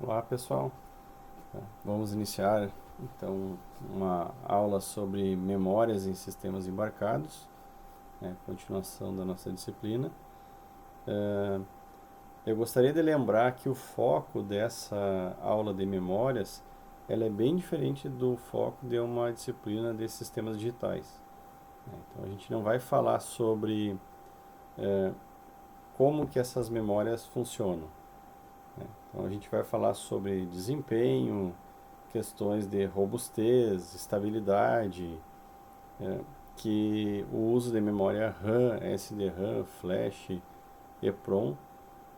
Olá pessoal, vamos iniciar então uma aula sobre memórias em sistemas embarcados, continuação da nossa disciplina. Eu gostaria de lembrar que o foco dessa aula de memórias ela é bem diferente do foco de uma disciplina de sistemas digitais. Então a gente não vai falar sobre como que essas memórias funcionam. Então a gente vai falar sobre desempenho, questões de robustez, estabilidade, é, que o uso de memória RAM, SDRAM, Flash, EPROM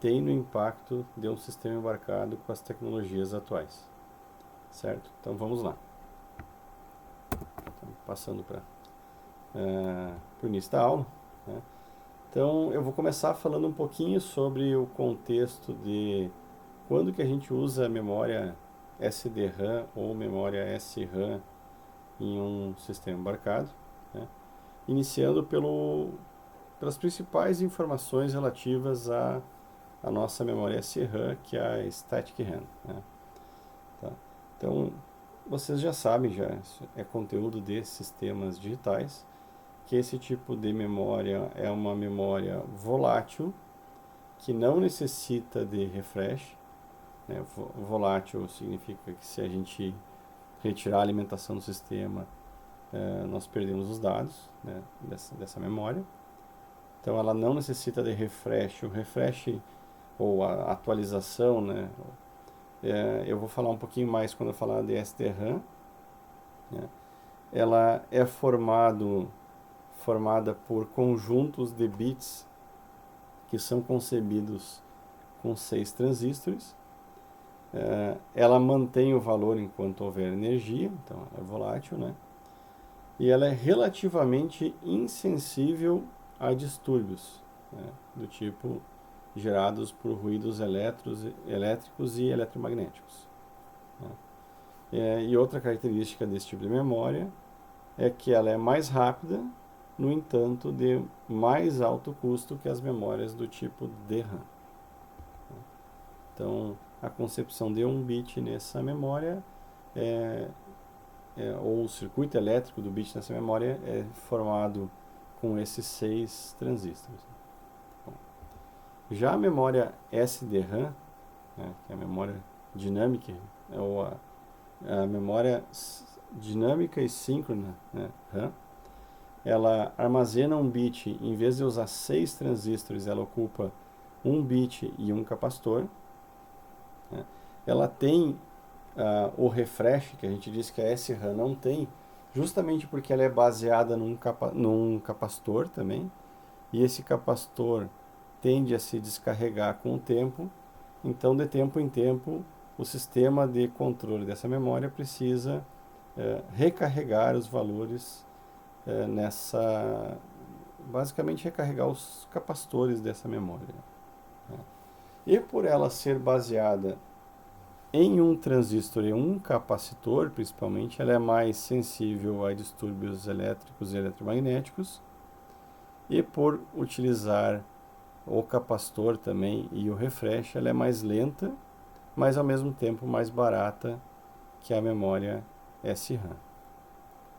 tem no impacto de um sistema embarcado com as tecnologias atuais, certo? Então vamos lá. Então, passando para o início da aula, né? Então eu vou começar falando um pouquinho sobre o contexto de quando que a gente usa a memória SDRAM ou memória SRAM em um sistema embarcado, né? Iniciando pelas principais informações relativas à nossa memória SRAM, que é a Static RAM, né? Tá? Então, vocês já sabem, já isso é conteúdo de sistemas digitais, que esse tipo de memória é uma memória volátil, que não necessita de refresh, né? Volátil significa que se a gente retirar a alimentação do sistema, nós perdemos os dados, né, dessa memória. Então ela não necessita de refresh. O refresh ou a atualização, né, eu vou falar um pouquinho mais quando eu falar de SDRAM, né. Ela é formada por conjuntos de bits que são concebidos com 6 transistores. Ela mantém o valor enquanto houver energia, então é volátil, né? E ela é relativamente insensível a distúrbios, né, do tipo gerados por ruídos elétricos e eletromagnéticos, né. E outra característica desse tipo de memória é que ela é mais rápida, no entanto, de mais alto custo que as memórias do tipo DRAM. Então, a concepção de um bit nessa memória é, ou o circuito elétrico do bit nessa memória é formado com esses 6 transistores. Bom, já a memória SDRAM, né, que é a memória dinâmica, ou a memória dinâmica e síncrona, né, RAM, ela armazena um bit, em vez de usar 6 transistores, ela ocupa um bit e um capacitor, né. Ela tem o refresh, que a gente disse que a SRAM não tem, justamente porque ela é baseada num capacitor também, e esse capacitor tende a se descarregar com o tempo, então de tempo em tempo o sistema de controle dessa memória precisa recarregar os valores basicamente recarregar os capacitores dessa memória, né? E por ela ser baseada em um transistor e um capacitor, principalmente, ela é mais sensível a distúrbios elétricos e eletromagnéticos. E por utilizar o capacitor também e o refresh, ela é mais lenta, mas ao mesmo tempo mais barata que a memória SRAM,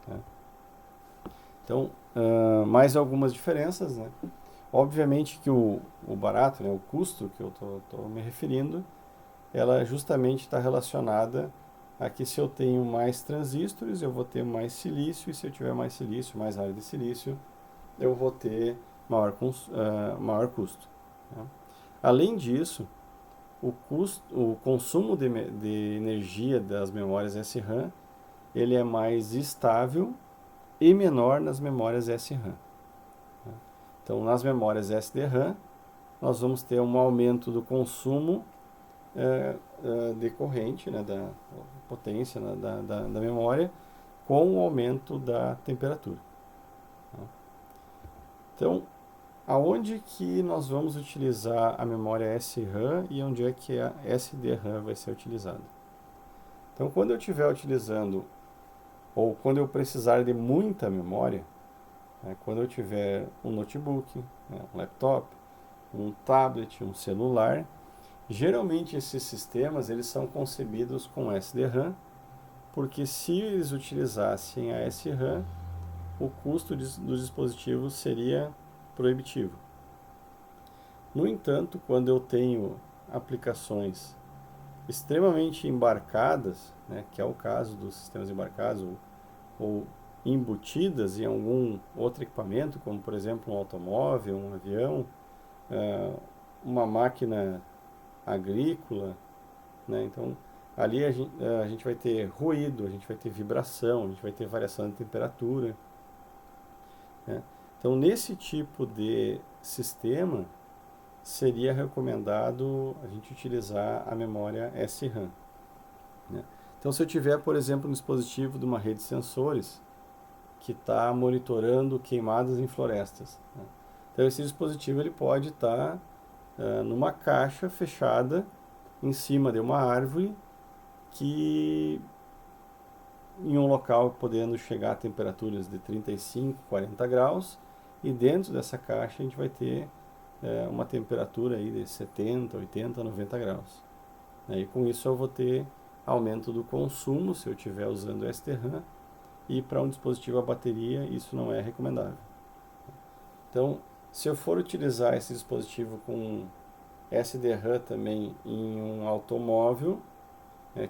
né? Então, mais algumas diferenças, né? Obviamente que o barato, né, o custo que eu estou me referindo, ela justamente está relacionada a que se eu tenho mais transistores, eu vou ter mais silício, e se eu tiver mais silício, mais área de silício, eu vou ter maior custo, né? Além disso, o consumo de energia das memórias SRAM, ele é mais estável e menor nas memórias SRAM, né? Então, nas memórias SDRAM, nós vamos ter um aumento do consumo decorrente, né, da potência, né, da memória com o aumento da temperatura, né? Então, aonde que nós vamos utilizar a memória SRAM e onde é que a SDRAM vai ser utilizada? Então, quando eu estiver utilizando, ou quando eu precisar de muita memória, né, quando eu tiver um notebook, né, um laptop, um tablet, um celular, Geralmente esses sistemas eles são concebidos com SDRAM, porque se eles utilizassem a SRAM, o custo dos dispositivos seria proibitivo. No entanto, quando eu tenho aplicações extremamente embarcadas, né, que é o caso dos sistemas embarcados, ou embutidas em algum outro equipamento, como por exemplo um automóvel, um avião, uma máquina agrícola, né? Então ali a gente vai ter ruído, a gente vai ter vibração, a gente vai ter variação de temperatura, né? Então nesse tipo de sistema seria recomendado a gente utilizar a memória SRAM, né? Então se eu tiver, por exemplo, um dispositivo de uma rede de sensores que está monitorando queimadas em florestas, né? Então esse dispositivo ele pode estar numa caixa fechada em cima de uma árvore que em um local podendo chegar a temperaturas de 35, 40 graus, e dentro dessa caixa a gente vai ter uma temperatura aí de 70, 80, 90 graus. E com isso eu vou ter aumento do consumo se eu estiver usando STRAM, e para um dispositivo a bateria isso não é recomendável. Então, se eu for utilizar esse dispositivo com SDRAM também em um automóvel,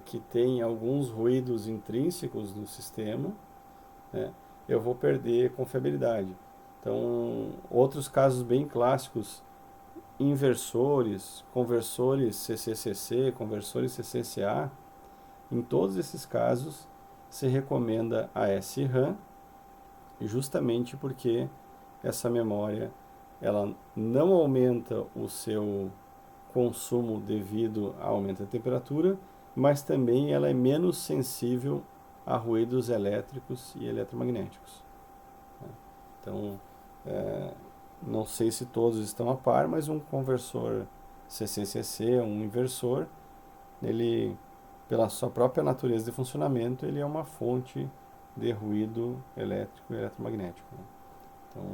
que tem alguns ruídos intrínsecos no sistema, né, eu vou perder confiabilidade. Então, outros casos bem clássicos, inversores, conversores CCCC, conversores CCCA, em todos esses casos se recomenda a SRAM, justamente porque essa memória ela não aumenta o seu consumo devido ao aumento da temperatura, mas também ela é menos sensível a ruídos elétricos e eletromagnéticos. Então, não sei se todos estão a par, mas um conversor CCCC, um inversor, ele, pela sua própria natureza de funcionamento, ele é uma fonte de ruído elétrico e eletromagnético. Então,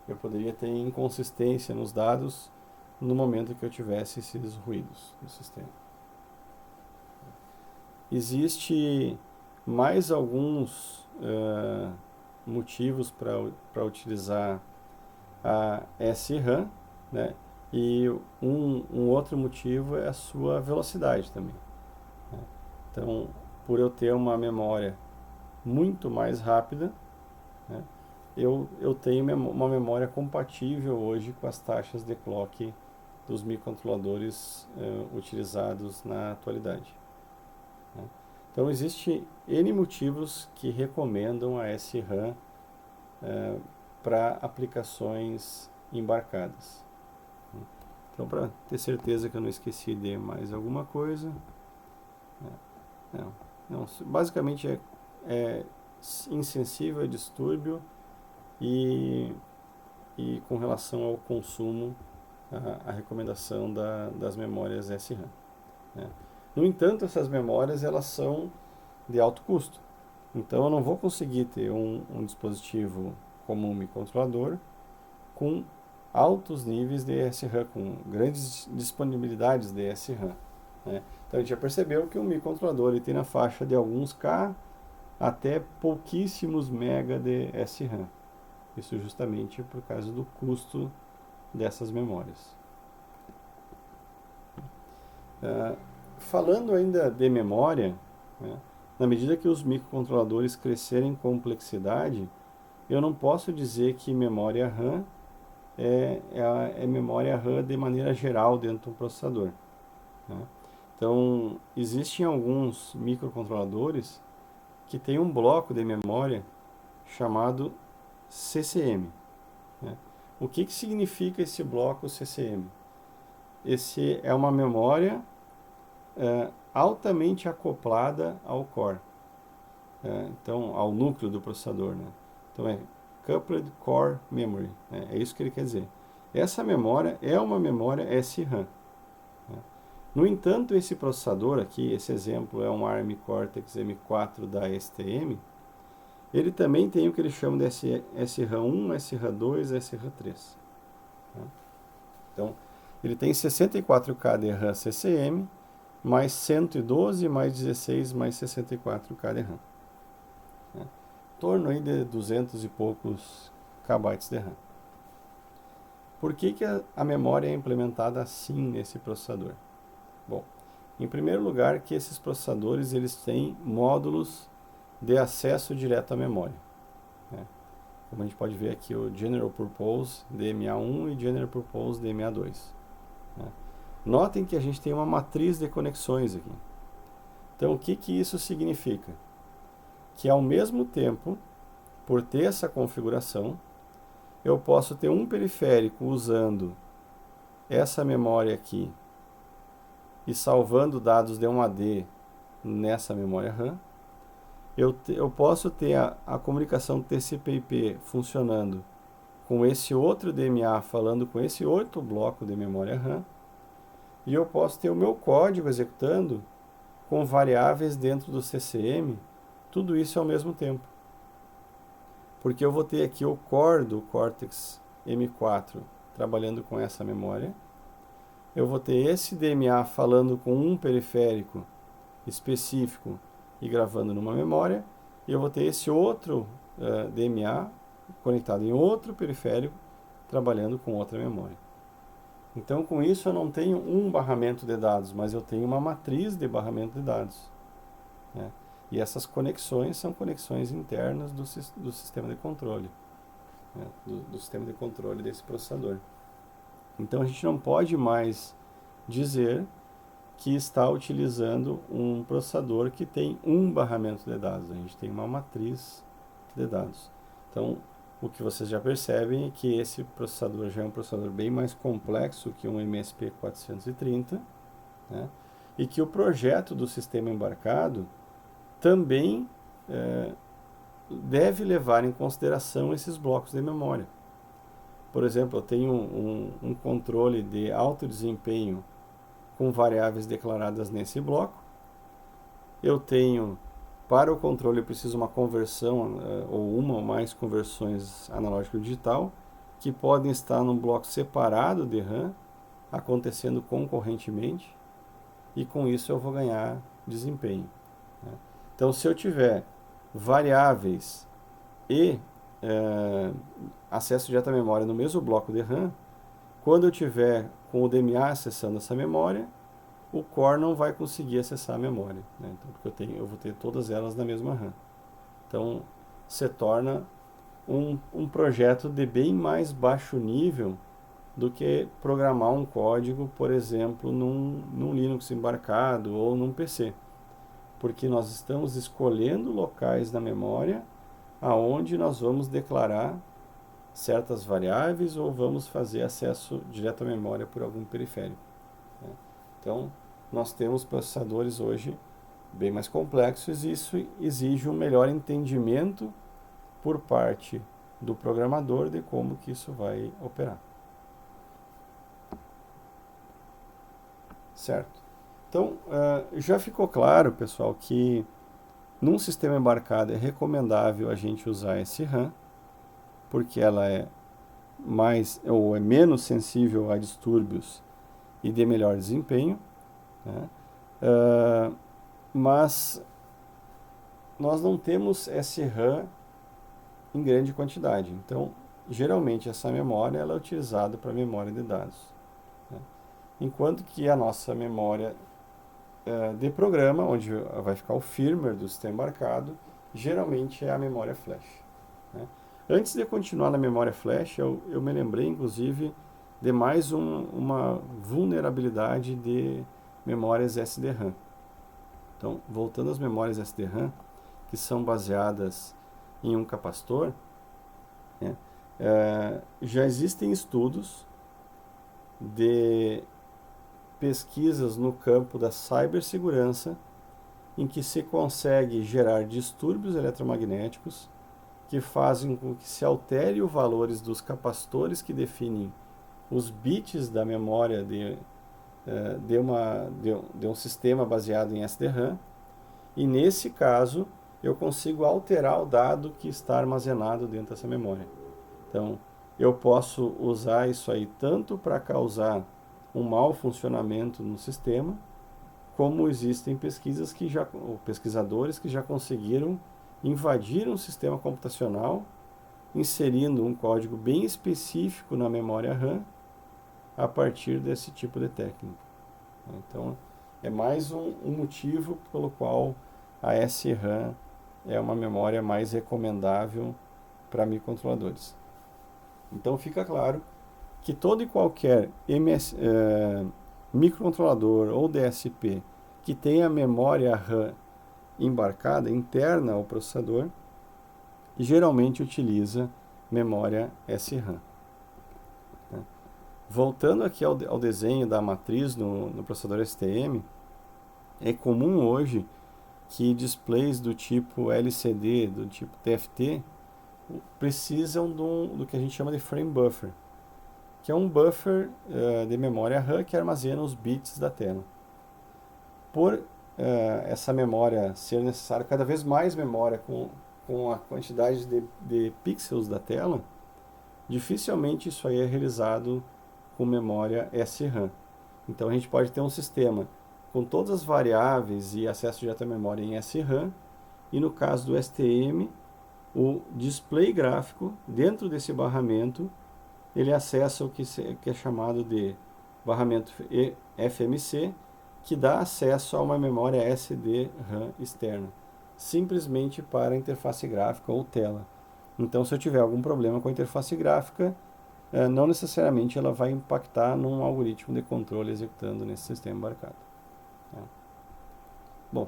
eu poderia ter inconsistência nos dados no momento que eu tivesse esses ruídos no sistema. Existe mais alguns motivos para utilizar a SRAM, né? E um outro motivo é a sua velocidade também, né? Então, por eu ter uma memória muito mais rápida, né, eu tenho uma memória compatível hoje com as taxas de clock dos microcontroladores utilizados na atualidade, né? Então, existe N motivos que recomendam a SRAM para aplicações embarcadas. Então, para ter certeza que eu não esqueci de mais alguma coisa, não, basicamente é insensível a distúrbio e com relação ao consumo, a recomendação das memórias SRAM, né? No entanto, essas memórias elas são de alto custo. Então eu não vou conseguir ter um dispositivo como um microcontrolador com altos níveis de SRAM, com grandes disponibilidades de SRAM, né? Então a gente já percebeu que um microcontrolador ele tem na faixa de alguns K até pouquíssimos mega de SRAM. Isso justamente por causa do custo dessas memórias. Falando ainda de memória, né, na medida que os microcontroladores crescerem em complexidade, eu não posso dizer que memória RAM é memória RAM de maneira geral dentro do processador, né? Então, existem alguns microcontroladores que têm um bloco de memória chamado CCM, né? O que significa esse bloco CCM? Esse é uma memória altamente acoplada ao core, então ao núcleo do processador, né? Então é Coupled Core Memory, né? É isso que ele quer dizer. Essa memória é uma memória SRAM, né? No entanto, esse processador aqui, esse exemplo é um ARM Cortex M4 da STM, ele também tem o que eles chamam de SRAM1, SRAM2, SRAM3, né? Então, Ele tem 64K de RAM CCM, mais 112, mais 16, mais 64K de RAM. Né? Em torno aí de 200 e poucos KB de RAM. Por que a memória é implementada assim nesse processador? Bom, em primeiro lugar, que esses processadores eles têm módulos de acesso direto à memória. Né? Como a gente pode ver aqui, o General Purpose DMA1 e General Purpose DMA2. Né? Notem que a gente tem uma matriz de conexões aqui. Então, o que isso significa? Que ao mesmo tempo, por ter essa configuração, eu posso ter um periférico usando essa memória aqui e salvando dados D1AD nessa memória RAM. Eu posso ter a comunicação TCP/IP funcionando com esse outro DMA falando com esse outro bloco de memória RAM. E eu posso ter o meu código executando com variáveis dentro do CCM, tudo isso ao mesmo tempo. Porque eu vou ter aqui o core do Cortex M4 trabalhando com essa memória. Eu vou ter esse DMA falando com um periférico específico e gravando numa memória. E eu vou ter esse outro DMA conectado em outro periférico trabalhando com outra memória. Então, com isso, eu não tenho um barramento de dados, mas eu tenho uma matriz de barramento de dados. Né? E essas conexões são conexões internas do sistema de controle, né? do sistema de controle desse processador. Então, a gente não pode mais dizer que está utilizando um processador que tem um barramento de dados. A gente tem uma matriz de dados. Então, o que vocês já percebem é que esse processador já é um processador bem mais complexo que um MSP430, né? E que o projeto do sistema embarcado também deve levar em consideração esses blocos de memória. Por exemplo, eu tenho um controle de alto desempenho com variáveis declaradas nesse bloco. Eu tenho, para o controle, eu preciso uma conversão ou uma ou mais conversões analógico-digital que podem estar num bloco separado de RAM, acontecendo concorrentemente, e com isso eu vou ganhar desempenho. Né? Então, se eu tiver variáveis e acesso direto à memória no mesmo bloco de RAM, quando eu tiver com o DMA acessando essa memória, o core não vai conseguir acessar a memória, né? Então, porque eu vou ter todas elas na mesma RAM. Então, se torna um projeto de bem mais baixo nível do que programar um código, por exemplo, num Linux embarcado ou num PC. Porque nós estamos escolhendo locais na memória aonde nós vamos declarar certas variáveis ou vamos fazer acesso direto à memória por algum periférico. Né? Então, nós temos processadores hoje bem mais complexos e isso exige um melhor entendimento por parte do programador de como que isso vai operar. Certo? Então, já ficou claro, pessoal, que num sistema embarcado é recomendável a gente usar esse RAM, porque ela é menos sensível a distúrbios e de melhor desempenho, né? Mas nós não temos esse RAM em grande quantidade. Então, geralmente essa memória ela é utilizada para memória de dados, né? Enquanto que a nossa memória de programa, onde vai ficar o firmware do sistema embarcado, geralmente é a memória flash, né? Antes de continuar na memória flash, eu me lembrei, inclusive, de mais uma vulnerabilidade de memórias SDRAM. Então, voltando às memórias SDRAM, que são baseadas em um capacitor, né, já existem estudos de pesquisas no campo da cibersegurança em que se consegue gerar distúrbios eletromagnéticos que fazem com que se altere os valores dos capacitores que definem os bits da memória de um sistema baseado em SDRAM, e nesse caso eu consigo alterar o dado que está armazenado dentro dessa memória. Então, eu posso usar isso aí tanto para causar um mau funcionamento no sistema, como existem ou pesquisadores que já conseguiram invadir um sistema computacional, inserindo um código bem específico na memória RAM a partir desse tipo de técnica. Então, é mais um motivo pelo qual a SRAM é uma memória mais recomendável para microcontroladores. Então, fica claro que todo e qualquer microcontrolador ou DSP que tenha memória RAM embarcada, interna ao processador, geralmente utiliza memória SRAM. Voltando aqui ao desenho da matriz no processador STM, é comum hoje que displays do tipo LCD, do tipo TFT, precisam do que a gente chama de frame buffer, que é um buffer de memória RAM que armazena os bits da tela. Por essa memória ser necessária, cada vez mais memória com a quantidade de pixels da tela, dificilmente isso aí é realizado com memória SRAM. Então a gente pode ter um sistema com todas as variáveis e acesso direto à memória em SRAM, e no caso do STM, o display gráfico, dentro desse barramento, ele acessa o que é chamado de barramento FMC, que dá acesso a uma memória SD-RAM externa, simplesmente para a interface gráfica ou tela. Então, se eu tiver algum problema com a interface gráfica, não necessariamente ela vai impactar num algoritmo de controle executando nesse sistema embarcado. Bom,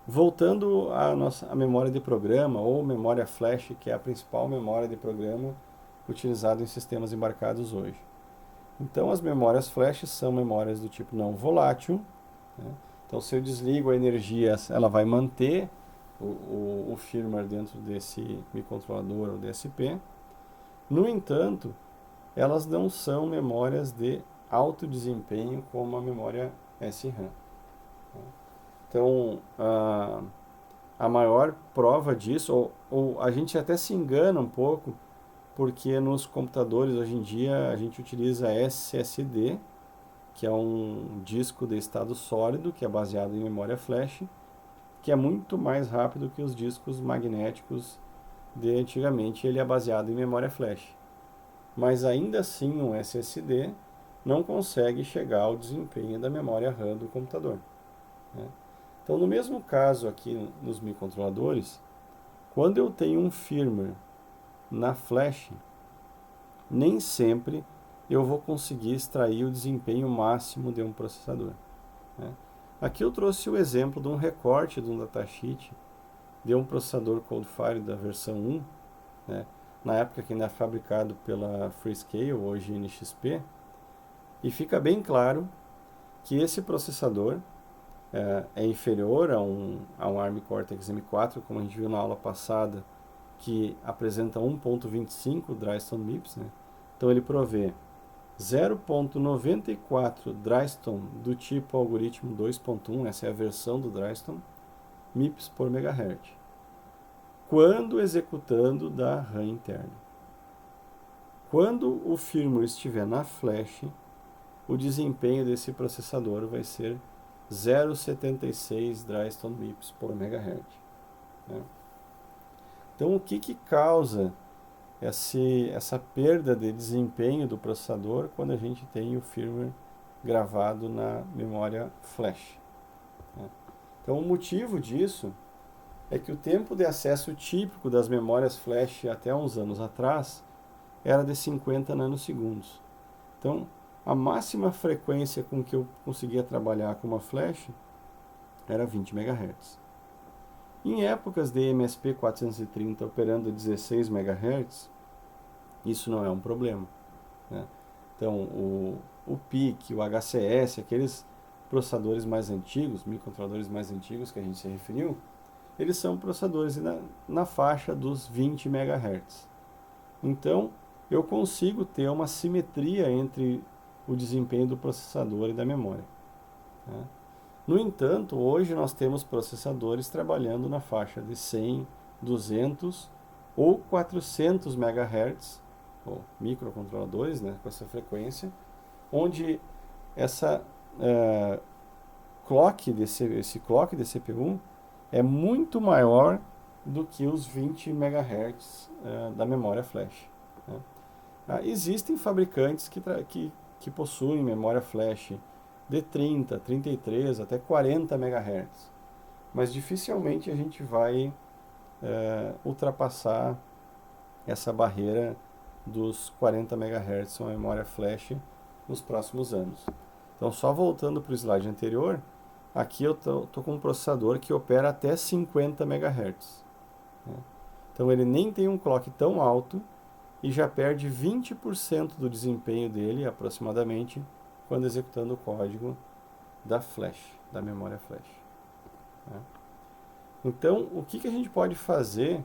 voltando à memória de programa ou memória flash, que é a principal memória de programa utilizada em sistemas embarcados hoje. Então, as memórias flash são memórias do tipo não volátil. Então, se eu desligo a energia, ela vai manter o firmware dentro desse microcontrolador ou DSP. No entanto, elas não são memórias de alto desempenho como a memória SRAM. Então, a maior prova disso, ou a gente até se engana um pouco, porque nos computadores hoje em dia a gente utiliza SSD, que é um disco de estado sólido, que é baseado em memória flash, que é muito mais rápido que os discos magnéticos de antigamente, ele é baseado em memória flash. Mas ainda assim um SSD não consegue chegar ao desempenho da memória RAM do computador. Então, no mesmo caso aqui nos microcontroladores, quando eu tenho um firmware na flash, nem sempre eu vou conseguir extrair o desempenho máximo de um processador. Aqui eu trouxe o exemplo de um recorte de um datasheet de um processador Coldfire da versão 1, na época que ainda é fabricado pela Freescale, hoje NXP, e fica bem claro que esse processador é inferior a um ARM Cortex M4, como a gente viu na aula passada, que apresenta 1.25 Dryston MIPS. Então ele provê 0.94 Dryston do tipo algoritmo 2.1, essa é a versão do Dryston, MIPS por megahertz, quando executando da RAM interna. Quando o firmware estiver na flash, o desempenho desse processador vai ser 0.76 Dryston MIPS por megahertz. Então, o que causa essa perda de desempenho do processador quando a gente tem o firmware gravado na memória flash? Então, o motivo disso é que o tempo de acesso típico das memórias flash até uns anos atrás era de 50 nanosegundos. Então, a máxima frequência com que eu conseguia trabalhar com uma flash era 20 MHz. Em épocas de MSP 430 operando a 16 MHz, isso não é um problema. Então, o PIC, o HCS, aqueles processadores mais antigos, microcontroladores mais antigos que a gente se referiu, eles são processadores na faixa dos 20 MHz. Então, eu consigo ter uma simetria entre o desempenho do processador e da memória. No entanto, hoje nós temos processadores trabalhando na faixa de 100, 200 ou 400 MHz, ou microcontroladores com essa frequência, onde essa esse clock de CPU é muito maior do que os 20 MHz da memória flash, né? Existem fabricantes que possuem memória flash de 30, 33, até 40 MHz, mas dificilmente a gente vai ultrapassar essa barreira dos 40 MHz com a memória flash nos próximos anos. Então, só voltando para o slide anterior, aqui eu estou com um processador que opera até 50 MHz, né? Então, ele nem tem um clock tão alto e já perde 20% do desempenho dele, aproximadamente, quando executando o código da flash, da memória flash, né? Então, o que a gente pode fazer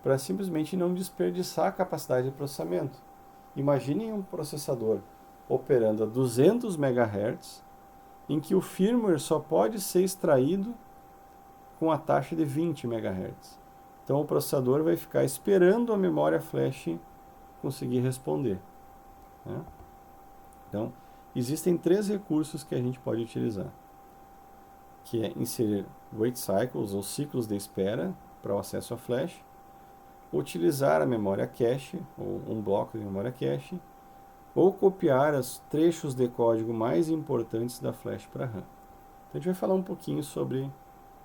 para simplesmente não desperdiçar a capacidade de processamento? Imaginem um processador operando a 200 MHz, em que o firmware só pode ser extraído com a taxa de 20 MHz. Então o processador vai ficar esperando a memória flash conseguir responder, né? Então, existem 3 recursos que a gente pode utilizar, que é inserir wait cycles, ou ciclos de espera, para o acesso à flash, utilizar a memória cache, ou um bloco de memória cache, ou copiar os trechos de código mais importantes da flash para RAM. Então, a gente vai falar um pouquinho sobre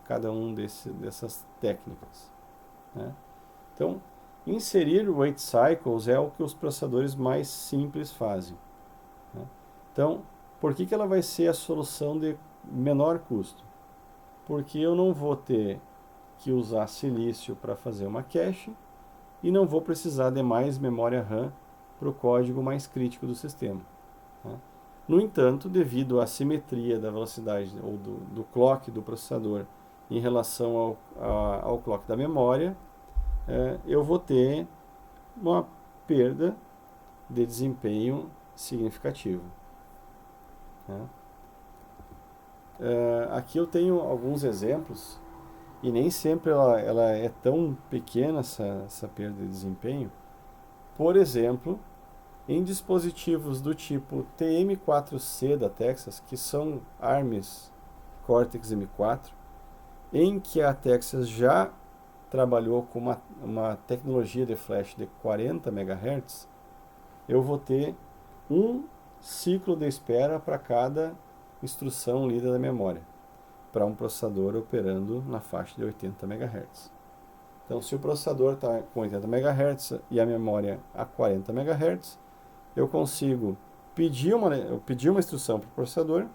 cada um dessas técnicas, né? Então, inserir wait cycles é o que os processadores mais simples fazem, né? Então, por que ela vai ser a solução de menor custo? Porque eu não vou ter que usar silício para fazer uma cache e não vou precisar de mais memória RAM para o código mais crítico do sistema, né? No entanto, devido à assimetria da velocidade ou do clock do processador em relação ao clock da memória, eu vou ter uma perda de desempenho significativo, né? Aqui eu tenho alguns exemplos, e nem sempre ela é tão pequena, essa perda de desempenho. Por exemplo, em dispositivos do tipo TM4C da Texas, que são ARMs Cortex M4, em que a Texas já trabalhou com uma tecnologia de flash de 40 MHz, eu vou ter um ciclo de espera para cada instrução lida da memória, para um processador operando na faixa de 80 MHz. Então, se o processador está com 80 MHz e a memória a 40 MHz, eu consigo pedir uma instrução para o processador,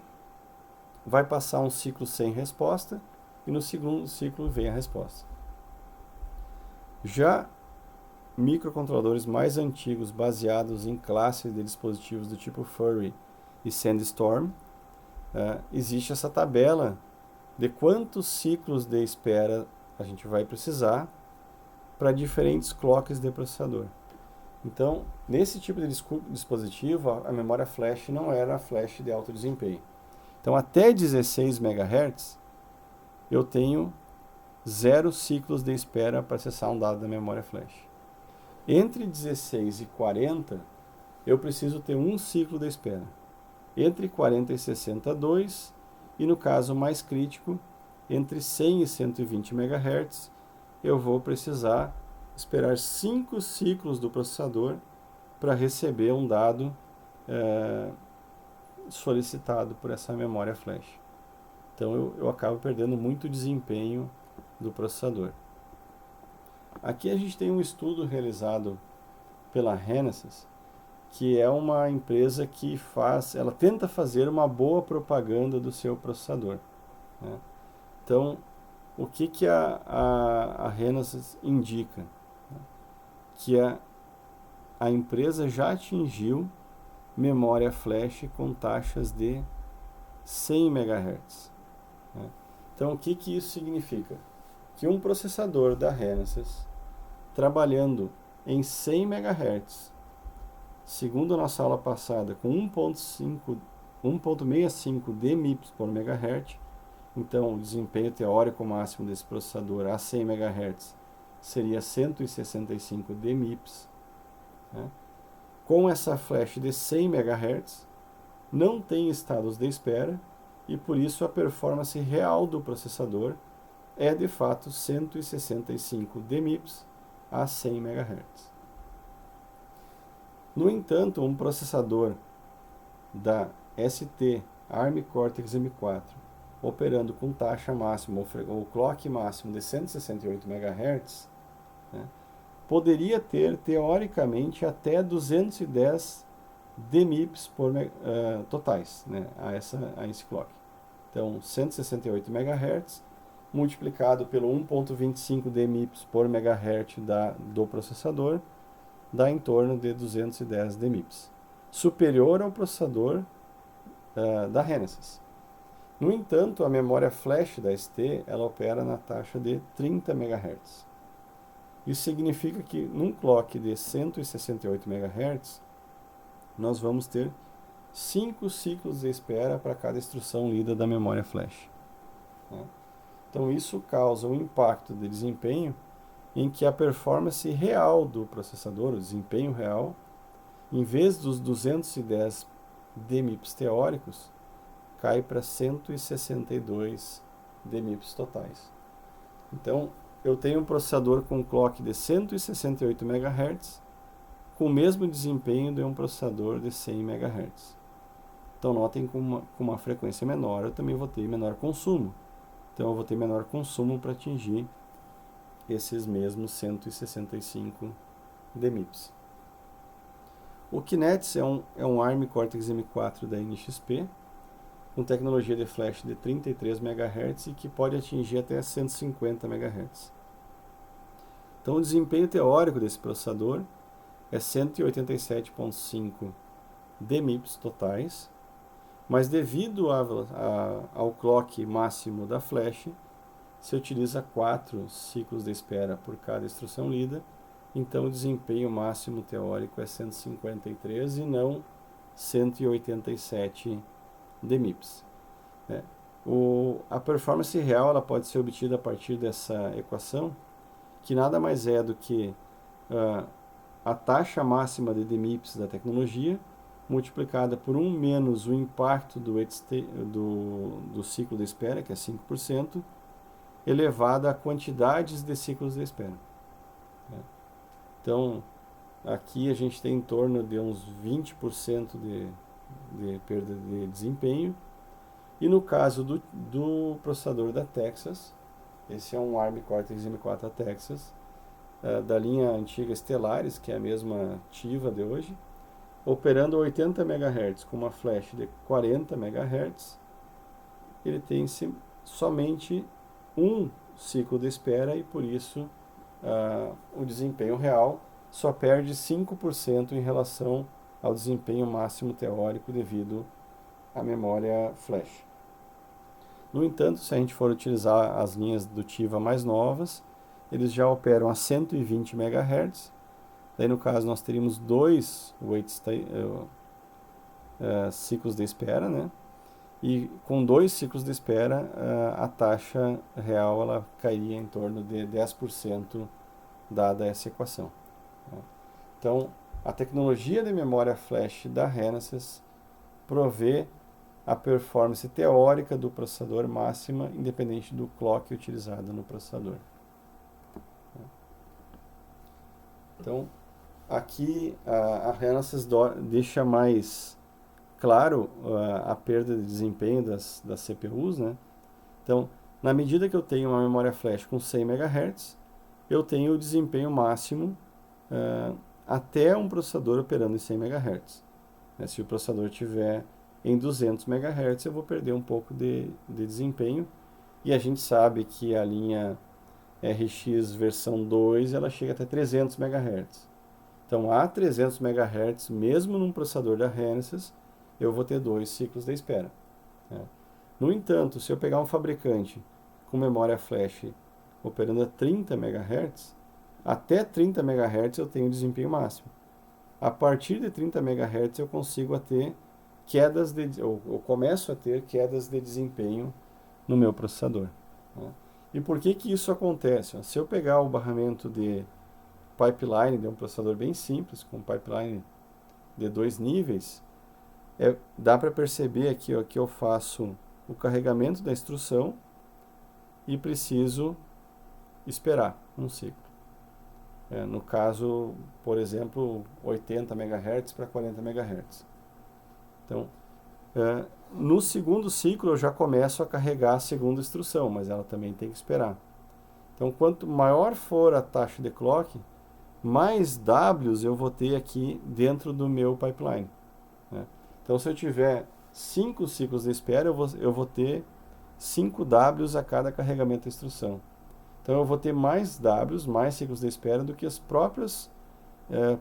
vai passar um ciclo sem resposta, e no segundo ciclo vem a resposta. Já microcontroladores mais antigos, baseados em classes de dispositivos do tipo Furry e Sandstorm, existe essa tabela de quantos ciclos de espera a gente vai precisar para diferentes clocks de processador. Então, nesse tipo de dispositivo, a memória flash não era a flash de alto desempenho. Então, até 16 MHz, eu tenho 0 ciclos de espera para acessar um dado da memória flash. Entre 16 e 40, eu preciso ter um ciclo de espera. Entre 40 e 60, 2. E no caso mais crítico, entre 100 e 120 MHz, eu vou precisar esperar 5 ciclos do processador para receber um dado solicitado por essa memória flash. Então eu acabo perdendo muito desempenho do processador. Aqui a gente tem um estudo realizado pela Renesas, que é uma empresa que ela tenta fazer uma boa propaganda do seu processador, né? Então, o que a Renesas indica? Que a empresa já atingiu memória flash com taxas de 100 MHz, né? Então, o que isso significa? Que um processador da Renesas, trabalhando em 100 MHz, segundo a nossa aula passada, com 1.65 DMIPS por MHz, então o desempenho teórico máximo desse processador a 100 MHz seria 165 DMIPS, né? Com essa flash de 100 MHz, não tem estados de espera e por isso a performance real do processador é de fato 165 DMIPS a 100 MHz. No entanto, um processador da ST ARM Cortex M4 operando com taxa máxima ou clock máximo de 168 MHz, né, poderia ter teoricamente até 210 DMIPS totais, né, a esse clock. Então, 168 MHz multiplicado pelo 1.25 DMIPS por MHz do processador dá em torno de 210 DMIPS, superior ao processador da Renesas. No entanto, a memória flash da ST ela opera na taxa de 30 MHz. Isso significa que num clock de 168 MHz, nós vamos ter 5 ciclos de espera para cada instrução lida da memória flash. Então isso causa um impacto de desempenho em que a performance real do processador, o desempenho real, em vez dos 210 DMIPS teóricos, cai para 162 DMIPS totais. Então, eu tenho um processador com clock de 168 MHz, com o mesmo desempenho de um processador de 100 MHz. Então, notem com uma frequência menor, eu também vou ter menor consumo. Então, eu vou ter menor consumo para atingir esses mesmos 165 DMIPS. O Kinetis é um ARM Cortex M4 da NXP, com tecnologia de flash de 33 MHz e que pode atingir até 150 MHz. Então, o desempenho teórico desse processador é 187.5 DMIPS totais, mas devido ao clock máximo da flash, se utiliza 4 ciclos de espera por cada instrução lida, então o desempenho máximo teórico é 153 e não 187 DMIPS. A performance real ela pode ser obtida a partir dessa equação, que nada mais é do que a taxa máxima de DMIPS da tecnologia multiplicada por 1 menos o impacto do ciclo de espera, que é 5%, elevado a quantidades de ciclos de espera. Então, aqui a gente tem em torno de uns 20% de perda de desempenho. E no caso do processador da Texas, esse é um ARM Cortex M4 Texas, da linha antiga Stellaris, que é a mesma Tiva de hoje, operando a 80 MHz com uma flash de 40 MHz, ele tem somente um ciclo de espera e por isso o desempenho real só perde 5% em relação ao desempenho máximo teórico devido à memória flash. No entanto, se a gente for utilizar as linhas do Tiva mais novas, eles já operam a 120 MHz. Daí, no caso, nós teríamos 2 ciclos de espera, né? E com 2 ciclos de espera, a taxa real ela cairia em torno de 10%, dada essa equação. Então, a tecnologia de memória flash da Renesas provê a performance teórica do processador máxima, independente do clock utilizado no processador. Então, aqui a Renesas deixa mais claro a perda de desempenho das CPUs, né? Então, na medida que eu tenho uma memória flash com 100 MHz, eu tenho o desempenho máximo até um processador operando em 100 MHz. Se o processador tiver em 200 MHz, eu vou perder um pouco de desempenho. E a gente sabe que a linha RX versão 2 ela chega até 300 MHz. Então, a 300 MHz, mesmo num processador da Renesas, eu vou ter 2 ciclos de espera. No entanto, se eu pegar um fabricante com memória flash operando a 30 MHz, até 30 MHz eu tenho desempenho máximo. A partir de 30 MHz eu consigo ter quedas eu começo a ter quedas de desempenho no meu processador. E por que isso acontece? Se eu pegar o barramento de pipeline de um processador bem simples, com pipeline de 2 níveis, dá para perceber aqui ó, que eu faço o carregamento da instrução e preciso esperar um ciclo. No caso, por exemplo, 80 MHz para 40 MHz. Então, no segundo ciclo eu já começo a carregar a segunda instrução, mas ela também tem que esperar. Então, quanto maior for a taxa de clock, mais Ws eu vou ter aqui dentro do meu pipeline. Então, se eu tiver 5 ciclos de espera, eu vou ter 5 Ws a cada carregamento da instrução. Então, eu vou ter mais Ws, mais ciclos de espera, do que os próprios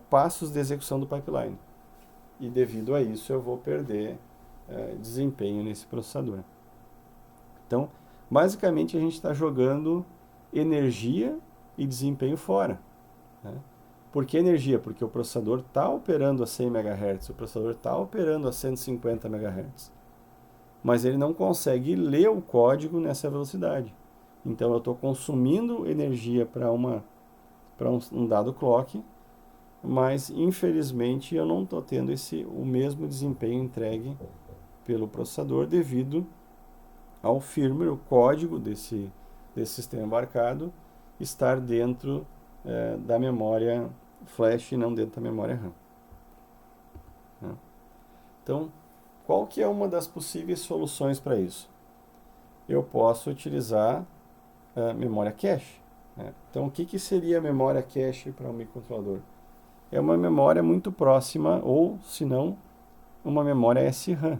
passos de execução do pipeline. E devido a isso, eu vou perder desempenho nesse processador. Então, basicamente, a gente está jogando energia e desempenho fora. Por que energia? Porque o processador está operando a 100 MHz, o processador está operando a 150 MHz. Mas ele não consegue ler o código nessa velocidade. Então eu estou consumindo energia para um dado clock, mas infelizmente eu não estou tendo o mesmo desempenho entregue pelo processador devido ao firmware, o código desse sistema embarcado, estar dentro da memória flash e não dentro da memória RAM. Então, qual que é uma das possíveis soluções para isso? Eu posso utilizar memória cache. Então, o que seria a memória cache para um microcontrolador? É uma memória muito próxima, ou, se não, uma memória SRAM.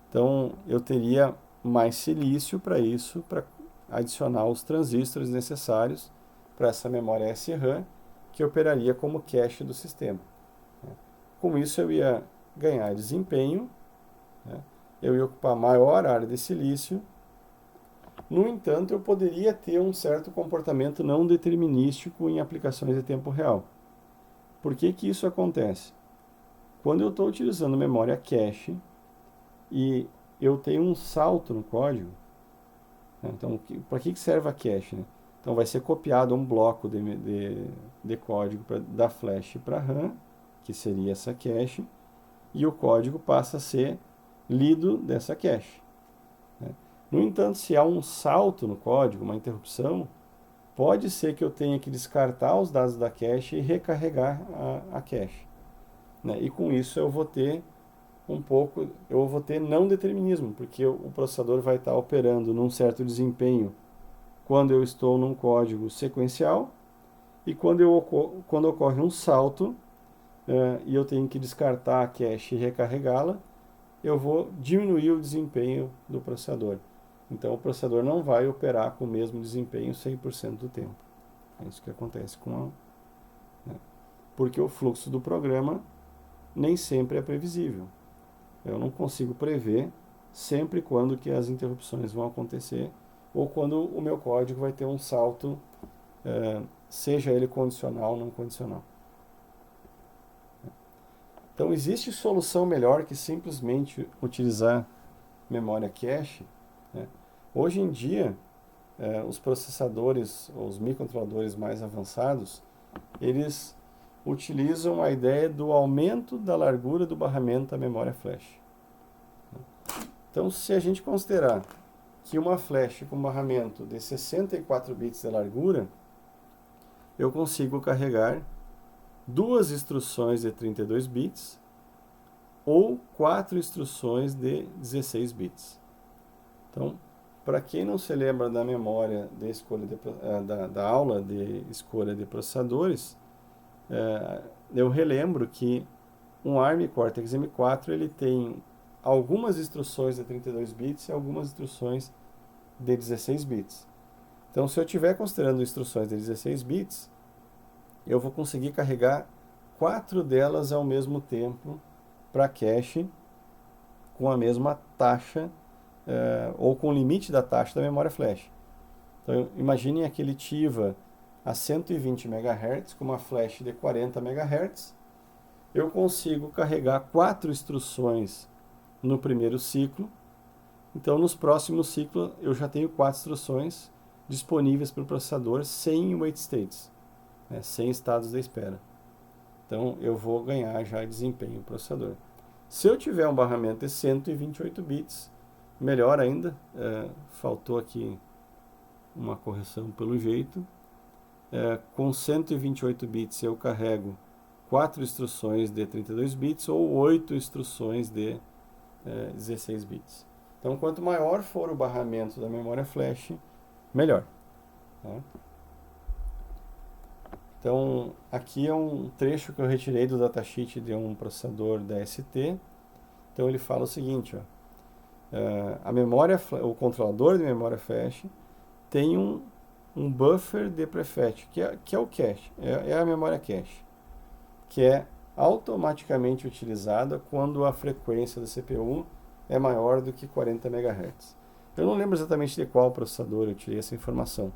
Então, eu teria mais silício para isso, para adicionar os transistores necessários para essa memória SRAM, que operaria como cache do sistema. Com isso, eu ia ganhar desempenho, eu ia ocupar maior área de silício. No entanto, eu poderia ter um certo comportamento não determinístico em aplicações de tempo real. Por que isso acontece? Quando eu estou utilizando memória cache e eu tenho um salto no código, então, para que serve a cache? Então, vai ser copiado um bloco de código da flash para RAM, que seria essa cache, e o código passa a ser lido dessa cache. No entanto, se há um salto no código, uma interrupção, pode ser que eu tenha que descartar os dados da cache e recarregar a cache. E com isso eu vou ter não determinismo, porque o processador vai estar operando num certo desempenho quando eu estou num código sequencial, e quando ocorre um salto e eu tenho que descartar a cache e recarregá-la, eu vou diminuir o desempenho do processador. Então o processador não vai operar com o mesmo desempenho 100% do tempo. É isso que acontece porque o fluxo do programa nem sempre é previsível. Eu não consigo prever sempre quando que as interrupções vão acontecer ou quando o meu código vai ter um salto, seja ele condicional ou não condicional. Então, existe solução melhor que simplesmente utilizar memória cache. Hoje em dia, os processadores, os microcontroladores mais avançados, eles utilizam a ideia do aumento da largura do barramento da memória flash. Então, se a gente considerar que uma flash com barramento de 64 bits de largura, eu consigo carregar 2 instruções de 32 bits ou 4 instruções de 16 bits. Então, para quem não se lembra da memória de escolha da aula de escolha de processadores, eu relembro que um ARM Cortex M4 ele tem algumas instruções de 32 bits e algumas instruções de 16 bits. Então, se eu estiver considerando instruções de 16 bits, eu vou conseguir carregar 4 delas ao mesmo tempo para cache com a mesma taxa ou com o limite da taxa da memória flash. Então, imaginem aquele TIVA a 120 MHz com uma flash de 40 MHz. Eu consigo carregar 4 instruções no primeiro ciclo. Então, nos próximos ciclos, eu já tenho 4 instruções disponíveis para o processador sem wait states, sem estados de espera. Então, eu vou ganhar já desempenho no processador. Se eu tiver um barramento de 128 bits, melhor ainda, faltou aqui uma correção pelo jeito, com 128 bits eu carrego 4 instruções de 32 bits ou 8 instruções de 16 bits. Então, quanto maior for o barramento da memória flash, melhor. Tá? Então, aqui é um trecho que eu retirei do datasheet de um processador da ST. Então, ele fala o seguinte, ó, a memória, o controlador de memória flash tem um buffer de prefetch, que é o cache, é a memória cache, que é automaticamente utilizada quando a frequência da CPU é maior do que 40 MHz. Eu não lembro exatamente de qual processador eu tirei essa informação,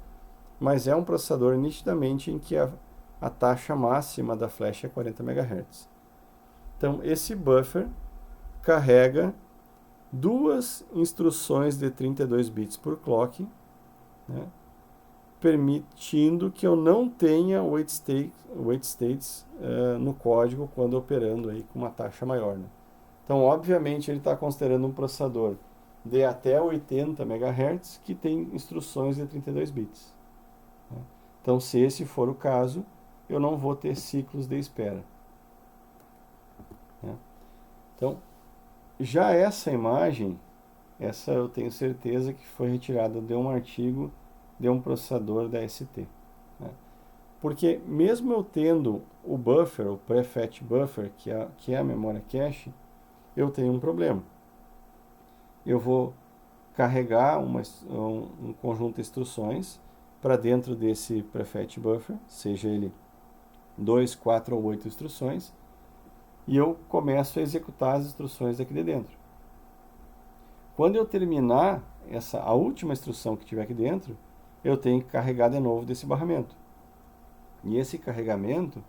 mas é um processador nitidamente em que a taxa máxima da flash é 40 MHz. Então, esse buffer carrega 2 instruções de 32 bits por clock, né, permitindo que eu não tenha wait states no código quando operando aí com uma taxa maior. Né? Então, obviamente, ele está considerando um processador de até 80 MHz que tem instruções de 32 bits. Né? Então, se esse for o caso, eu não vou ter ciclos de espera. Né? Então, já essa imagem, essa eu tenho certeza que foi retirada de um artigo de um processador da ST. Né? Porque mesmo eu tendo o buffer, o prefetch buffer, que é a memória cache, eu tenho um problema. Eu vou carregar um conjunto de instruções para dentro desse prefetch buffer, seja ele 2, 4 ou 8 instruções, e eu começo a executar as instruções aqui de dentro. Quando eu terminar a última instrução que tiver aqui dentro, eu tenho que carregar de novo desse barramento. E esse carregamento,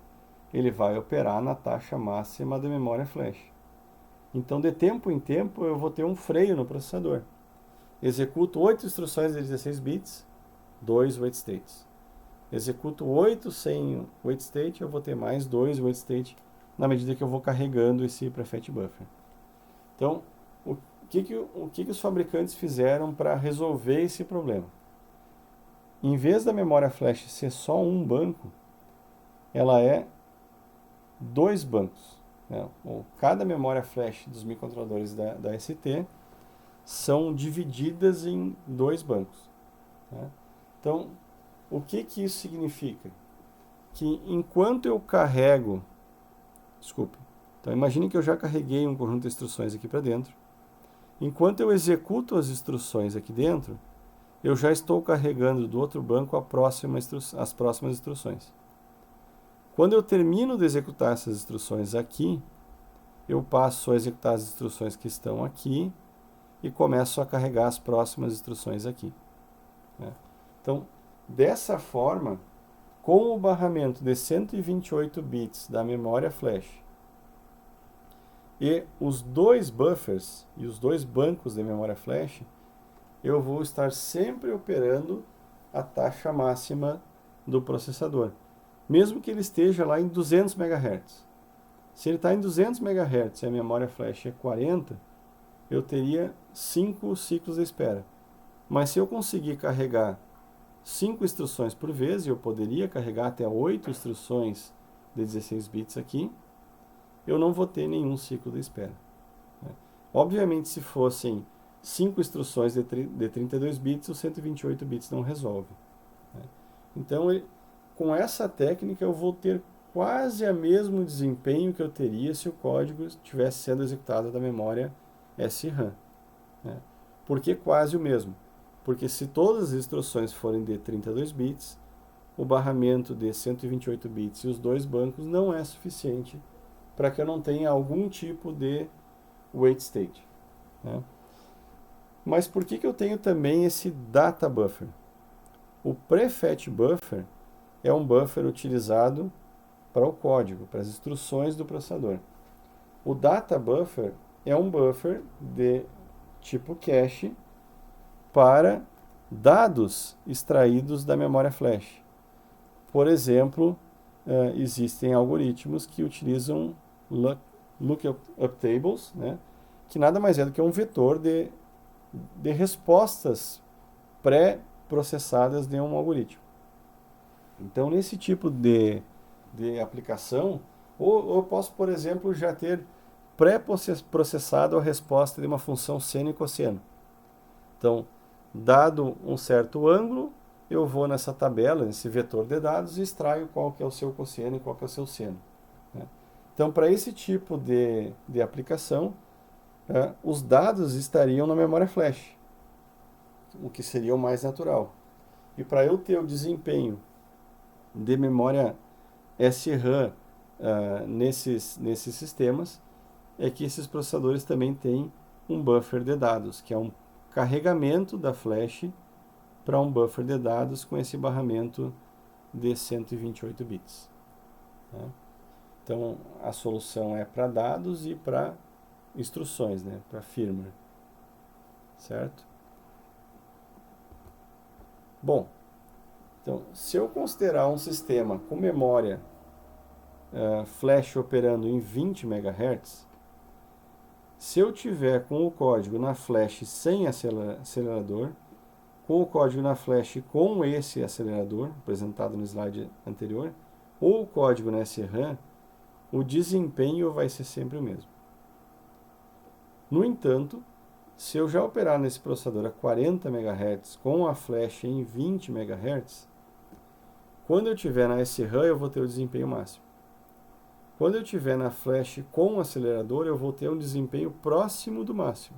ele vai operar na taxa máxima da memória flash. Então, de tempo em tempo, eu vou ter um freio no processador. Executo 8 instruções de 16 bits, 2 wait states. Executo 8 sem wait state, eu vou ter mais 2 wait states na medida que eu vou carregando esse prefetch buffer. Então, o que os fabricantes fizeram para resolver esse problema? Em vez da memória flash ser só um banco, ela é 2 bancos. Né? Cada memória flash dos microcontroladores da ST são divididas em 2 bancos. Né? Então, o que isso significa? Que enquanto eu carrego... Então, imagine que eu já carreguei um conjunto de instruções aqui para dentro. Enquanto eu executo as instruções aqui dentro, eu já estou carregando do outro banco as próximas instruções. Quando eu termino de executar essas instruções aqui, eu passo a executar as instruções que estão aqui e começo a carregar as próximas instruções aqui. Né? Então, dessa forma, com o barramento de 128 bits da memória flash e os 2 buffers e os 2 bancos de memória flash, eu vou estar sempre operando a taxa máxima do processador, mesmo que ele esteja lá em 200 MHz. Se ele está em 200 MHz e a memória flash é 40, eu teria 5 ciclos de espera. Mas se eu conseguir carregar 5 instruções por vez, e eu poderia carregar até 8 instruções de 16 bits aqui, eu não vou ter nenhum ciclo de espera. Obviamente, se fossem 5 instruções de 32 bits, os 128 bits não resolve. Então, com essa técnica, eu vou ter quase o mesmo desempenho que eu teria se o código estivesse sendo executado da memória SRAM. Por que quase o mesmo? Porque se todas as instruções forem de 32 bits, o barramento de 128 bits e os 2 bancos não é suficiente para que eu não tenha algum tipo de wait state. Mas por que eu tenho também esse data buffer? O prefetch buffer é um buffer utilizado para o código, para as instruções do processador. O data buffer é um buffer de tipo cache para dados extraídos da memória flash. Por exemplo, existem algoritmos que utilizam lookup tables, né, que nada mais é do que um vetor de respostas pré-processadas de um algoritmo. Então, nesse tipo de aplicação, ou eu posso, por exemplo, já ter pré-processado a resposta de uma função seno e cosseno. Então, dado um certo ângulo, eu vou nessa tabela, nesse vetor de dados, e extraio qual que é o seu cosseno e qual que é o seu seno. Né? Então, para esse tipo de aplicação, os dados estariam na memória flash, o que seria o mais natural. E para eu ter o desempenho de memória SRAM nesses sistemas, é que esses processadores também têm um buffer de dados, que é um carregamento da flash para um buffer de dados com esse barramento de 128 bits. Tá? Então, a solução é para dados e para instruções, né? Para firmware. Certo? Bom, então, se eu considerar um sistema com memória flash operando em 20 MHz, se eu tiver com o código na flash sem acelerador, com o código na flash com esse acelerador, apresentado no slide anterior, ou o código na SRAM, o desempenho vai ser sempre o mesmo. No entanto, se eu já operar nesse processador a 40 MHz com a flash em 20 MHz, quando eu tiver na SRAM eu vou ter o desempenho máximo. Quando eu tiver na flash com o acelerador, eu vou ter um desempenho próximo do máximo.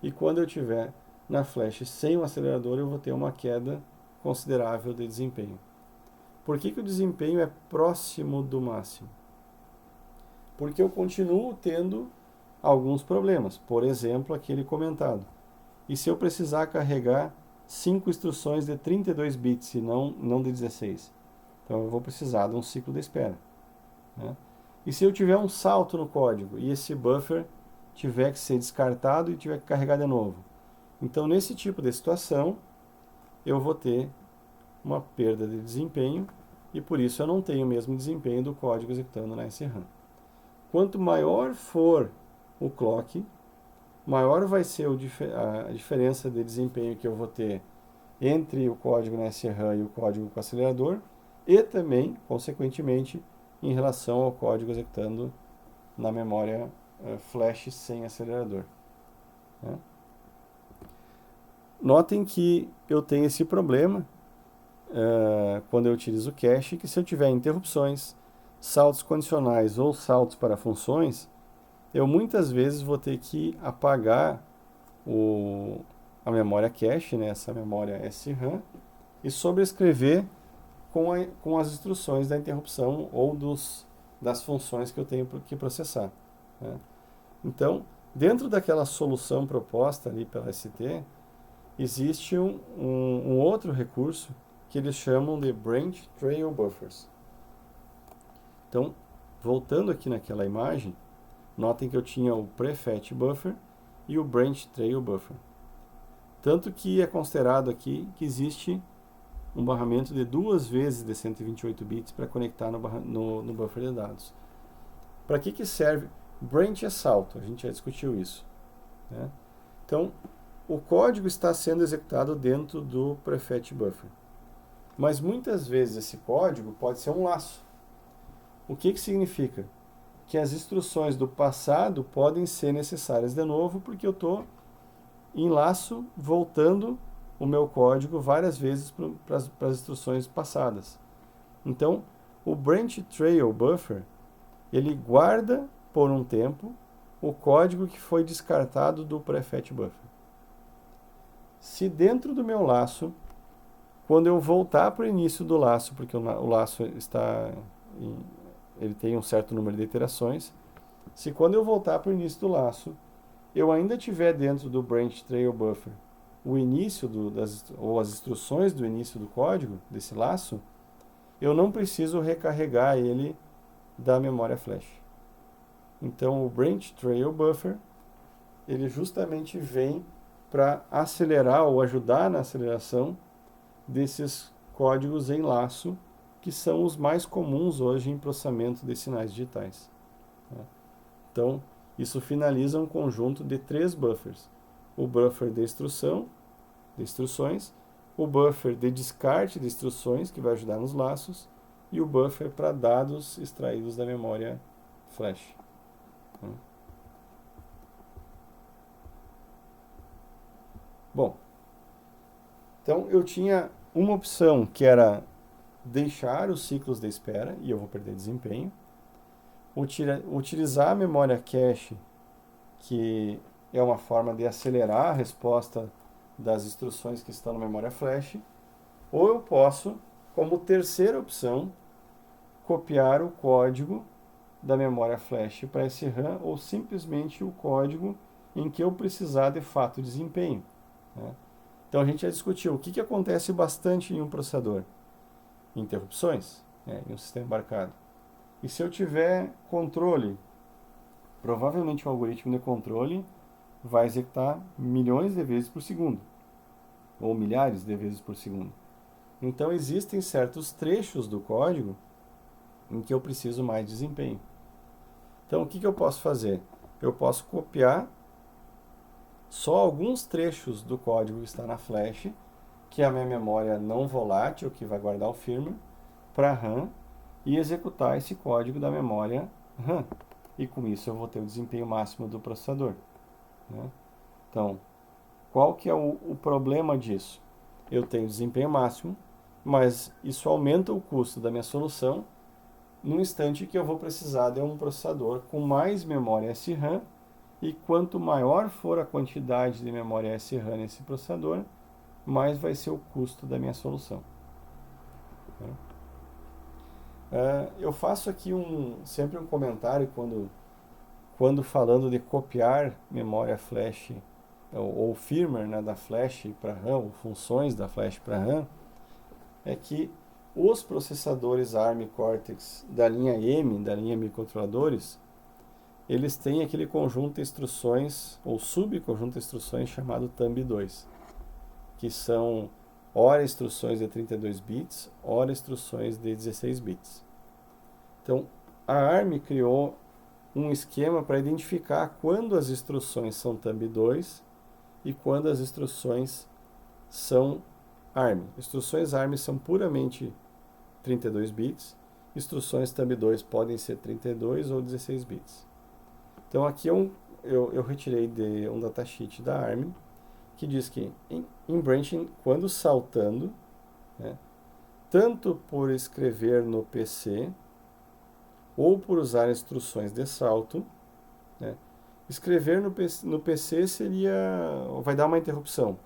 E quando eu tiver na flash sem o acelerador, eu vou ter uma queda considerável de desempenho. Por que o desempenho é próximo do máximo? Porque eu continuo tendo alguns problemas. Por exemplo, aquele comentado. E se eu precisar carregar 5 instruções de 32 bits e não de 16? Então eu vou precisar de um ciclo de espera. Né? E se eu tiver um salto no código e esse buffer tiver que ser descartado e tiver que carregar de novo? Então, nesse tipo de situação, eu vou ter uma perda de desempenho e por isso eu não tenho o mesmo desempenho do código executando na SRAM. Quanto maior for o clock, maior vai ser a diferença de desempenho que eu vou ter entre o código na SRAM e o código com acelerador e também, consequentemente, em relação ao código executando na memória flash sem acelerador. Né? Notem que eu tenho esse problema quando eu utilizo cache, que se eu tiver interrupções, saltos condicionais ou saltos para funções, eu muitas vezes vou ter que apagar a memória cache, né, essa memória SRAM, e sobrescrever com as instruções da interrupção ou das funções que eu tenho que processar. Né? Então, dentro daquela solução proposta ali pela ST, existe um outro recurso que eles chamam de Branch Trail Buffers. Então, voltando aqui naquela imagem, notem que eu tinha o Prefetch Buffer e o Branch Trail Buffer. Tanto que é considerado aqui que existe um barramento de 2 vezes de 128 bits para conectar no buffer de dados. Para que serve? Branch é salto, a gente já discutiu isso. Né? Então, o código está sendo executado dentro do Prefetch Buffer. Mas muitas vezes esse código pode ser um laço. O que significa? Que as instruções do passado podem ser necessárias de novo, porque eu estou em laço voltando o meu código várias vezes para as instruções passadas. Então, o Branch Trail Buffer, ele guarda por um tempo o código que foi descartado do Prefetch Buffer. Se dentro do meu laço, quando eu voltar para o início do laço, porque o laço ele tem um certo número de iterações, se quando eu voltar para o início do laço, eu ainda tiver dentro do Branch Trail Buffer o início ou as instruções do início do código, desse laço, eu não preciso recarregar ele da memória flash. Então, o Branch Trail Buffer, ele justamente vem para acelerar ou ajudar na aceleração desses códigos em laço, que são os mais comuns hoje em processamento de sinais digitais. Então, isso finaliza um conjunto de 3 buffers. O buffer de instruções, o buffer de descarte de instruções, que vai ajudar nos laços, e o buffer para dados extraídos da memória flash. Bom, então eu tinha uma opção que era deixar os ciclos de espera, e eu vou perder desempenho, utilizar a memória cache, que é uma forma de acelerar a resposta das instruções que estão na memória flash, ou eu posso, como terceira opção, copiar o código da memória flash para SRAM ou simplesmente o código em que eu precisar de fato desempenho. Né? Então a gente já discutiu o que acontece bastante em um processador. Interrupções, em um sistema embarcado. E se eu tiver controle, provavelmente o algoritmo de controle vai executar milhões de vezes por segundo, ou milhares de vezes por segundo. Então existem certos trechos do código em que eu preciso mais desempenho. Então o que eu posso fazer? Eu posso copiar só alguns trechos do código que está na flash, que é a minha memória não volátil, que vai guardar o firmware, para RAM, e executar esse código da memória RAM. E com isso eu vou ter o desempenho máximo do processador. Né? Então, qual que é o problema disso? Eu tenho desempenho máximo, mas isso aumenta o custo da minha solução no instante que eu vou precisar de um processador com mais memória SRAM, e quanto maior for a quantidade de memória SRAM nesse processador, mais vai ser o custo da minha solução. Eu faço aqui sempre um comentário quando falando de copiar memória flash ou firmware, né, da flash para RAM, ou funções da flash para RAM, é que os processadores ARM Cortex da linha M, da linha microcontroladores, eles têm aquele conjunto de instruções, ou subconjunto de instruções chamado thumb2, que são ora instruções de 32 bits, ora instruções de 16 bits. Então, a ARM criou um esquema para identificar quando as instruções são thumb2 e quando as instruções são ARM. Instruções ARM são puramente 32 bits, instruções thumb2 podem ser 32 ou 16 bits. Então aqui eu retirei de um datasheet da ARM, que diz que em branching, quando saltando, né, tanto por escrever no PC ou por usar instruções de salto, né, escrever no PC vai dar uma interrupção.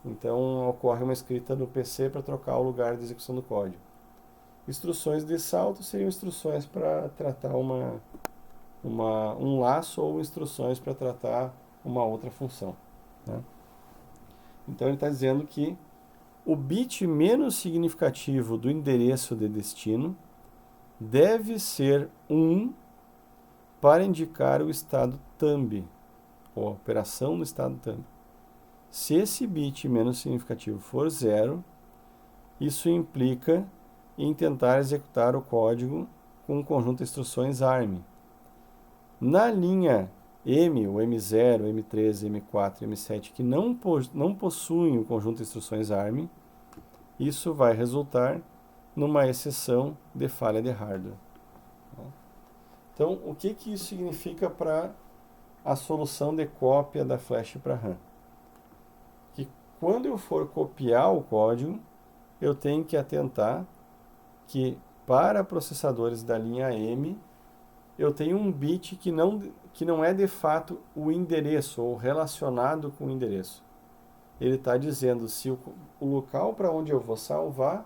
Então ocorre uma escrita no PC para trocar o lugar de execução do código. Instruções de salto seriam instruções para tratar um laço ou instruções para tratar uma outra função. Né? Então ele está dizendo que o bit menos significativo do endereço de destino deve ser 1 para indicar o estado thumb, ou a operação no estado thumb. Se esse bit menos significativo for 0, isso implica em tentar executar o código com um conjunto de instruções ARM. Na linha M, o M0, M13, M4 e M7, que não possuem o conjunto de instruções ARM, isso vai resultar numa exceção de falha de hardware. Então, o que isso significa para a solução de cópia da flash para RAM? Que quando eu for copiar o código, eu tenho que atentar que para processadores da linha M, eu tenho um bit que não é de fato o endereço ou relacionado com o endereço. Ele está dizendo se o local para onde eu vou saltar,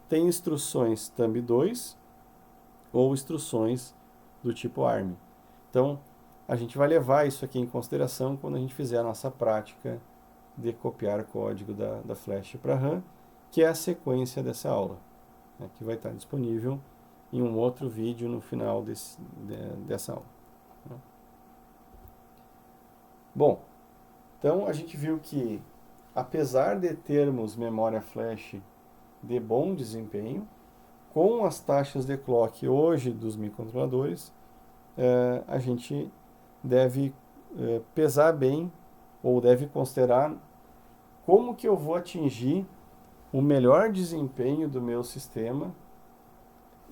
tem instruções thumb2 ou instruções do tipo ARM. Então, a gente vai levar isso aqui em consideração quando a gente fizer a nossa prática de copiar código da flash para RAM, que é a sequência dessa aula, né, que vai estar disponível em um outro vídeo no final dessa aula. Bom, então a gente viu que, apesar de termos memória flash de bom desempenho, com as taxas de clock hoje dos microcontroladores, a gente deve pesar bem ou deve considerar como que eu vou atingir o melhor desempenho do meu sistema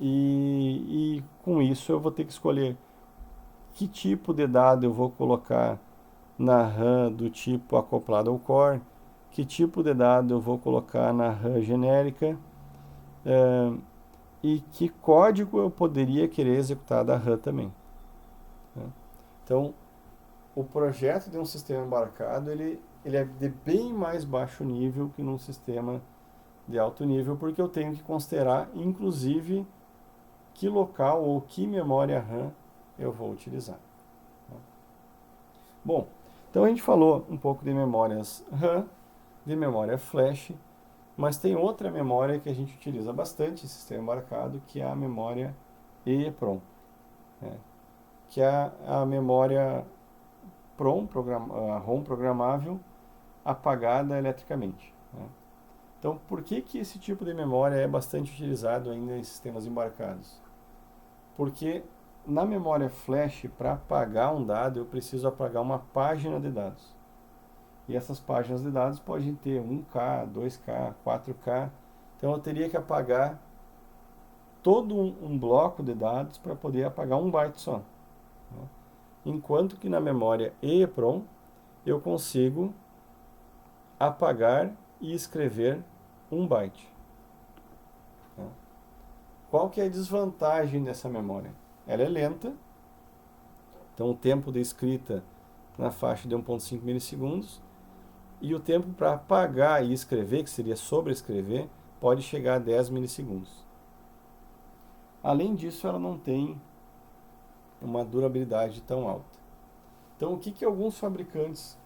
e com isso eu vou ter que escolher que tipo de dado eu vou colocar na RAM do tipo acoplado ao core, que tipo de dado eu vou colocar na RAM genérica e que código eu poderia querer executar da RAM também. Né? Então, o projeto de um sistema embarcado ele é de bem mais baixo nível que num sistema de alto nível, porque eu tenho que considerar, inclusive, que local ou que memória RAM eu vou utilizar. Bom, então a gente falou um pouco de memórias RAM, de memória flash, mas tem outra memória que a gente utiliza bastante em sistema embarcado, que é a memória EEPROM, né? Que é a memória a ROM programável apagada eletricamente. Né? Então, por que esse tipo de memória é bastante utilizado ainda em sistemas embarcados? Porque na memória flash, para apagar um dado, eu preciso apagar uma página de dados. E essas páginas de dados podem ter 1K, 2K, 4K. Então eu teria que apagar todo um bloco de dados para poder apagar um byte só. Né? Enquanto que na memória EEPROM eu consigo apagar e escrever um byte. Né? Qual que é a desvantagem dessa memória? Ela é lenta, então o tempo de escrita na faixa de 1.5 milissegundos, e o tempo para apagar e escrever, que seria sobrescrever, pode chegar a 10 milissegundos. Além disso, ela não tem uma durabilidade tão alta. Então, o que alguns fabricantes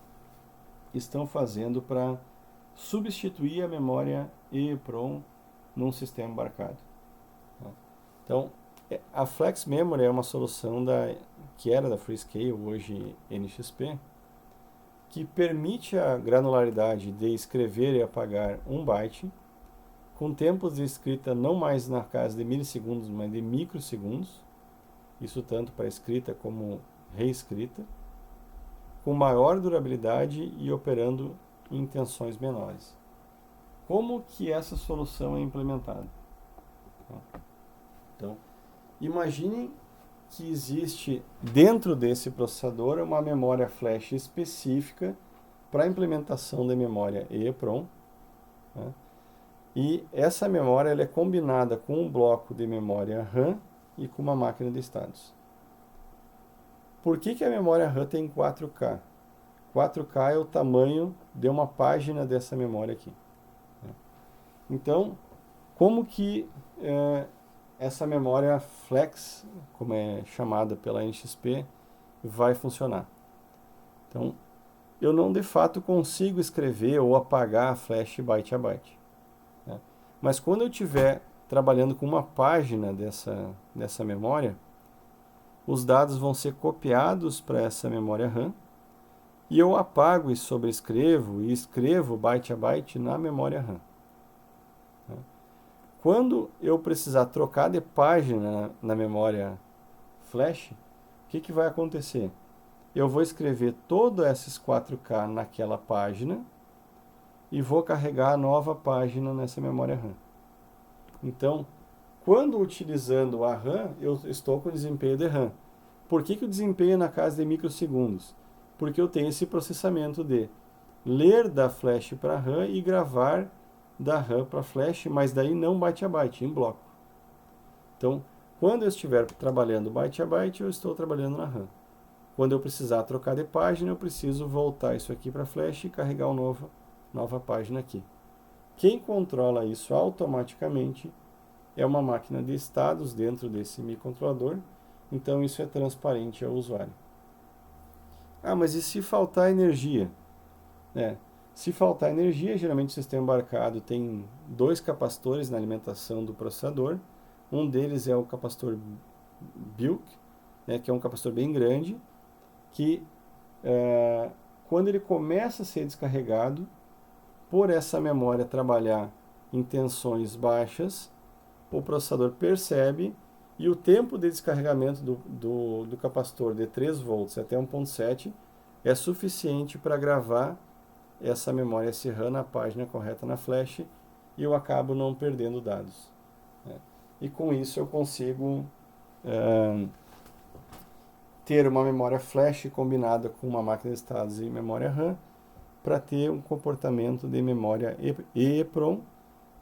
estão fazendo para substituir a memória EEPROM num sistema embarcado? Então, a Flex Memory é uma solução que era da Freescale, hoje NXP, que permite a granularidade de escrever e apagar um byte, com tempos de escrita não mais na casa de milissegundos, mas de microsegundos, isso tanto para escrita como reescrita, com maior durabilidade e operando em tensões menores. Como que essa solução é implementada? Então, imaginem que existe dentro desse processador uma memória flash específica para a implementação da memória EEPROM. Né? E essa memória ela é combinada com um bloco de memória RAM e com uma máquina de estados. Por que a memória RAM tem 4K? 4K é o tamanho de uma página dessa memória aqui. Então, como que essa memória flex, como é chamada pela NXP, vai funcionar? Então, eu não de fato consigo escrever ou apagar a flash byte a byte. Né? Mas quando eu estiver trabalhando com uma página dessa memória, os dados vão ser copiados para essa memória RAM e eu apago e sobrescrevo e escrevo byte a byte na memória RAM. Quando eu precisar trocar de página na memória flash, o que vai acontecer? Eu vou escrever todos esses 4K naquela página e vou carregar a nova página nessa memória RAM. Então, quando utilizando a RAM, eu estou com desempenho de RAM. Por que o desempenho é na casa de microsegundos? Porque eu tenho esse processamento de ler da flash para a RAM e gravar da RAM para flash, mas daí não byte a byte, em bloco. Então, quando eu estiver trabalhando byte a byte, eu estou trabalhando na RAM. Quando eu precisar trocar de página, eu preciso voltar isso aqui para flash e carregar uma nova página aqui. Quem controla isso automaticamente é uma máquina de estados dentro desse microcontrolador, então isso é transparente ao usuário. Ah, mas e se faltar energia? Se faltar energia, geralmente o sistema embarcado tem 2 capacitores na alimentação do processador. Um deles é o capacitor Bilk, que é um capacitor bem grande, que quando ele começa a ser descarregado, por essa memória trabalhar em tensões baixas, o processador percebe e o tempo de descarregamento do capacitor de 3 volts até 1.7 é suficiente para gravar essa memória SRAM na página correta na flash e eu acabo não perdendo dados, né? E com isso eu consigo ter uma memória flash combinada com uma máquina de estados e memória RAM para ter um comportamento de memória EEPROM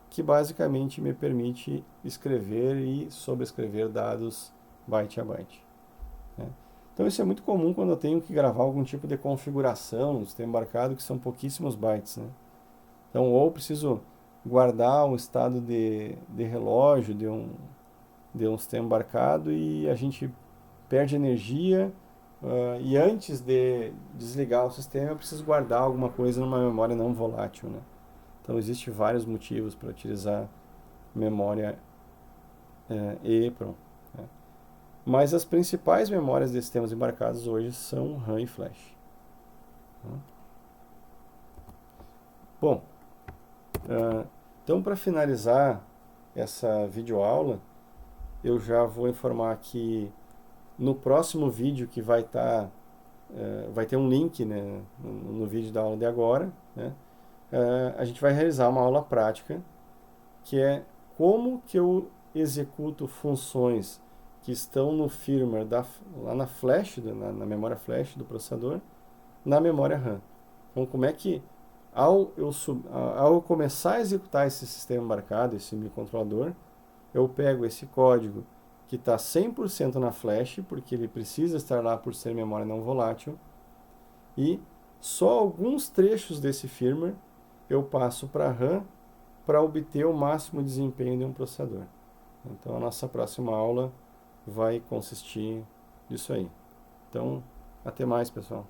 que basicamente me permite escrever e sobrescrever dados byte a byte, né? Então isso é muito comum quando eu tenho que gravar algum tipo de configuração no sistema embarcado, que são pouquíssimos bytes, né? Então ou preciso guardar um estado de relógio de um sistema embarcado e a gente perde energia, e antes de desligar o sistema eu preciso guardar alguma coisa numa memória não volátil, né? Então existem vários motivos para utilizar memória EEPROM, né? Mas as principais memórias de sistemas embarcados hoje são RAM e flash, né? Bom, então para finalizar essa videoaula, eu já vou informar que no próximo vídeo que vai ter um link, né, no vídeo da aula de agora, né, a gente vai realizar uma aula prática, que é como que eu executo funções que estão no firmware lá na flash, na memória flash do processador, na memória RAM. Então, como é que, ao eu começar a executar esse sistema embarcado, esse microcontrolador, eu pego esse código que está 100% na flash, porque ele precisa estar lá por ser memória não volátil, e só alguns trechos desse firmware eu passo para a RAM para obter o máximo desempenho de um processador. Então a nossa próxima aula vai consistir nisso aí. Então, até mais, pessoal.